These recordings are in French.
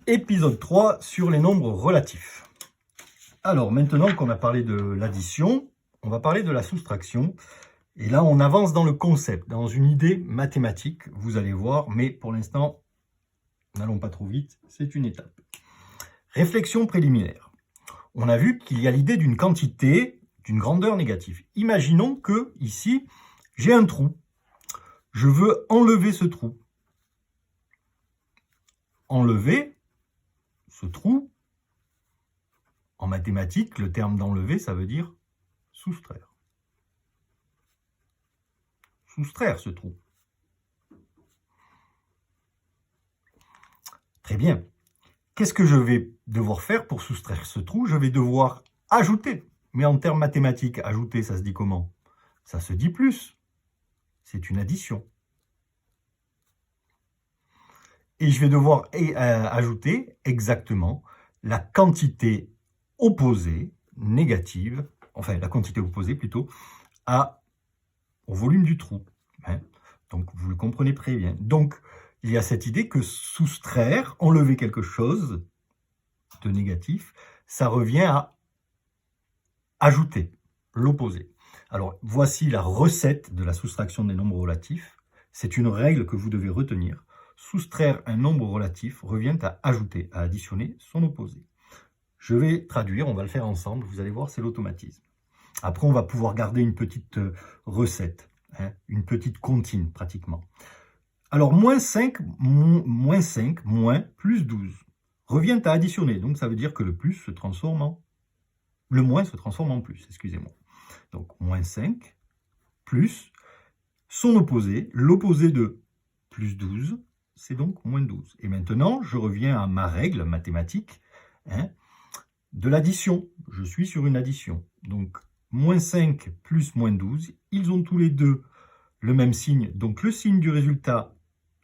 Épisode 3 sur les nombres relatifs. Alors maintenant qu'on a parlé de l'addition, on va parler de la soustraction. Et là, on avance dans le concept, dans une idée mathématique, vous allez voir, mais pour l'instant, n'allons pas trop vite, c'est une étape. Réflexion préliminaire. On a vu qu'il y a l'idée d'une quantité, d'une grandeur négative. Imaginons que, ici, j'ai un trou. Je veux enlever ce trou. Enlever ce trou, en mathématiques, le terme d'enlever, ça veut dire soustraire. Soustraire ce trou. Très bien. Qu'est-ce que je vais devoir faire pour soustraire ce trou? Je vais devoir ajouter. Mais en termes mathématiques, ajouter, ça se dit comment? Ça se dit plus. C'est une addition. Et je vais devoir ajouter exactement la quantité opposée, négative, enfin la quantité opposée plutôt, au volume du trou. Donc vous le comprenez très bien. Donc il y a cette idée que soustraire, enlever quelque chose de négatif, ça revient à ajouter, l'opposé. Alors voici la recette de la soustraction des nombres relatifs. C'est une règle que vous devez retenir. Soustraire un nombre relatif revient à ajouter, à additionner son opposé. Je vais traduire, on va le faire ensemble, vous allez voir, c'est l'automatisme. Après, on va pouvoir garder une petite recette, une petite comptine pratiquement. Alors, moins 5 moins plus 12 revient à additionner. Donc, ça veut dire que le plus se transforme en... Le moins se transforme en plus, excusez-moi. Donc, moins 5 plus son opposé, l'opposé de plus 12, c'est donc moins 12. Et maintenant, je reviens à ma règle mathématique de l'addition. Je suis sur une addition. Donc, moins 5 plus moins 12, ils ont tous les deux le même signe. Donc, le signe du résultat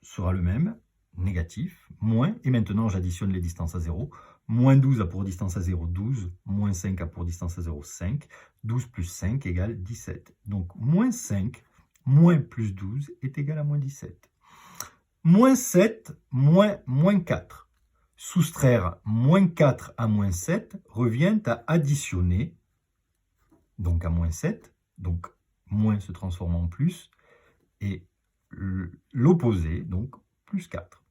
sera le même, négatif, moins. Et maintenant, j'additionne les distances à 0. Moins 12 a pour distance à 0, 12. Moins 5 a pour distance à 0, 5. 12 plus 5 égale 17. Donc, moins 5 moins plus 12 est égal à moins 17. Moins 7 moins 4. Soustraire moins 4 à moins 7 revient à additionner, donc à moins 7, donc moins se transforme en plus, et l'opposé, donc plus 4.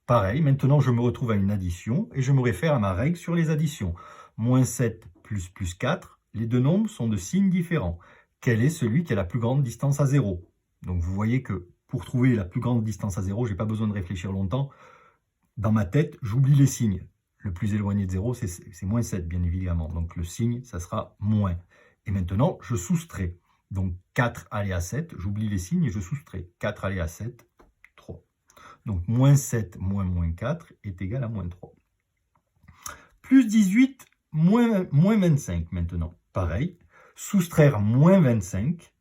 Pareil, maintenant je me retrouve à une addition, et je me réfère à ma règle sur les additions. Moins 7 plus 4, les deux nombres sont de signes différents. Quel est celui qui a la plus grande distance à 0? Donc vous voyez que pour trouver la plus grande distance à 0, je n'ai pas besoin de réfléchir longtemps. Dans ma tête, j'oublie les signes. Le plus éloigné de 0, c'est moins 7, bien évidemment. Donc le signe, ça sera moins. Et maintenant, je soustrais. Donc 4 aller à 7, j'oublie les signes et je soustrais. 4 aller à 7, 3. Donc moins 7 moins 4 est égal à moins 3. Plus 18 moins 25 maintenant. Pareil, soustraire moins 25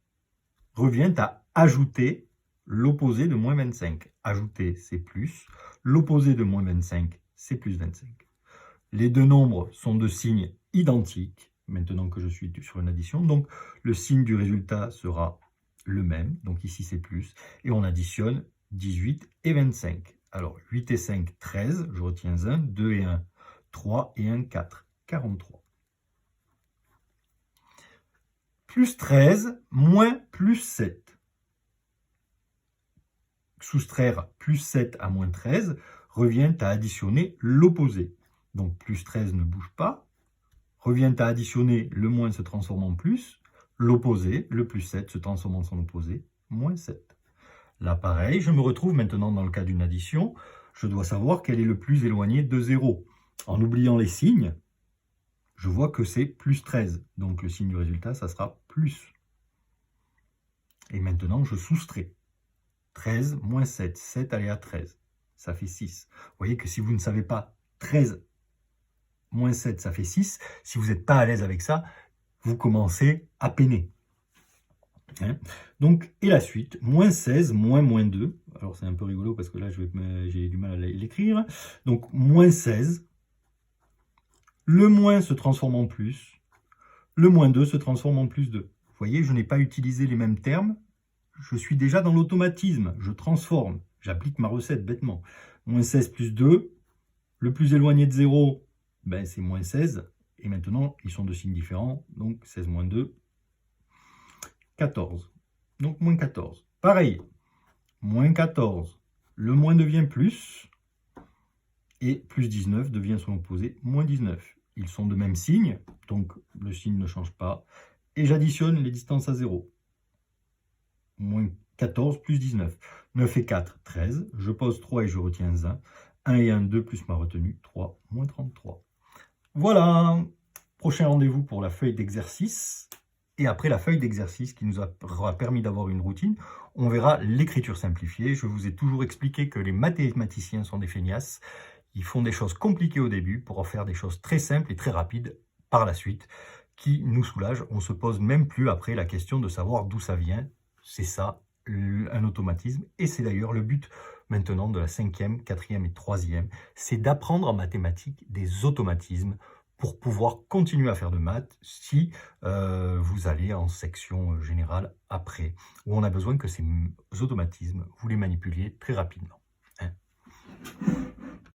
revient à ajouter l'opposé de moins 25. Ajouter, c'est plus. L'opposé de moins 25, c'est plus 25. Les deux nombres sont de signes identiques, maintenant que je suis sur une addition. Donc, le signe du résultat sera le même. Donc, ici, c'est plus. Et on additionne 18 et 25. Alors, 8 et 5, 13. Je retiens 1. 2 et 1, 3. Et 1, 4. 43. Plus 13, moins plus 7. Soustraire plus 7 à moins 13 revient à additionner l'opposé. Donc plus 13 ne bouge pas, revient à additionner le moins se transforme en plus, l'opposé, le plus 7 se transforme en son opposé, moins 7. Là pareil, je me retrouve maintenant dans le cas d'une addition, je dois savoir quel est le plus éloigné de 0. En oubliant les signes, je vois que c'est plus 13, donc le signe du résultat, ça sera plus. Et maintenant, je soustrais. 13 moins 7, 7 aller à 13, ça fait 6. Vous voyez que si vous ne savez pas 13 moins 7, ça fait 6. Si vous n'êtes pas à l'aise avec ça, vous commencez à peiner. Donc, et la suite, moins 16, moins 2. Alors, c'est un peu rigolo parce que là, j'ai du mal à l'écrire. Donc, moins 16. Le moins se transforme en plus. Le moins 2 se transforme en plus 2. Vous voyez, je n'ai pas utilisé les mêmes termes. Je suis déjà dans l'automatisme. Je transforme. J'applique ma recette bêtement. Moins 16 plus 2. Le plus éloigné de 0, ben, c'est moins 16. Et maintenant, ils sont de signes différents. Donc 16 moins 2, 14. Donc moins 14. Pareil, moins 14. Le moins devient plus. Et plus 19 devient son opposé, moins 19. Ils sont de même signe, donc le signe ne change pas. Et j'additionne les distances à 0. Moins 14 plus 19. 9 et 4, 13. Je pose 3 et je retiens 1. 1 et 1, 2 plus ma retenue, 3, moins 33. Voilà. Prochain rendez-vous pour la feuille d'exercice. Et après la feuille d'exercice qui nous aura permis d'avoir une routine, on verra l'écriture simplifiée. Je vous ai toujours expliqué que les mathématiciens sont des feignasses. Ils font des choses compliquées au début pour en faire des choses très simples et très rapides par la suite, qui nous soulagent. On ne se pose même plus après la question de savoir d'où ça vient. C'est ça, un automatisme. Et c'est d'ailleurs le but maintenant de la 5e, 4e et 3e. C'est d'apprendre en mathématiques des automatismes pour pouvoir continuer à faire de maths si vous allez en section générale après, où on a besoin que ces automatismes, vous les manipuliez très rapidement. Hein.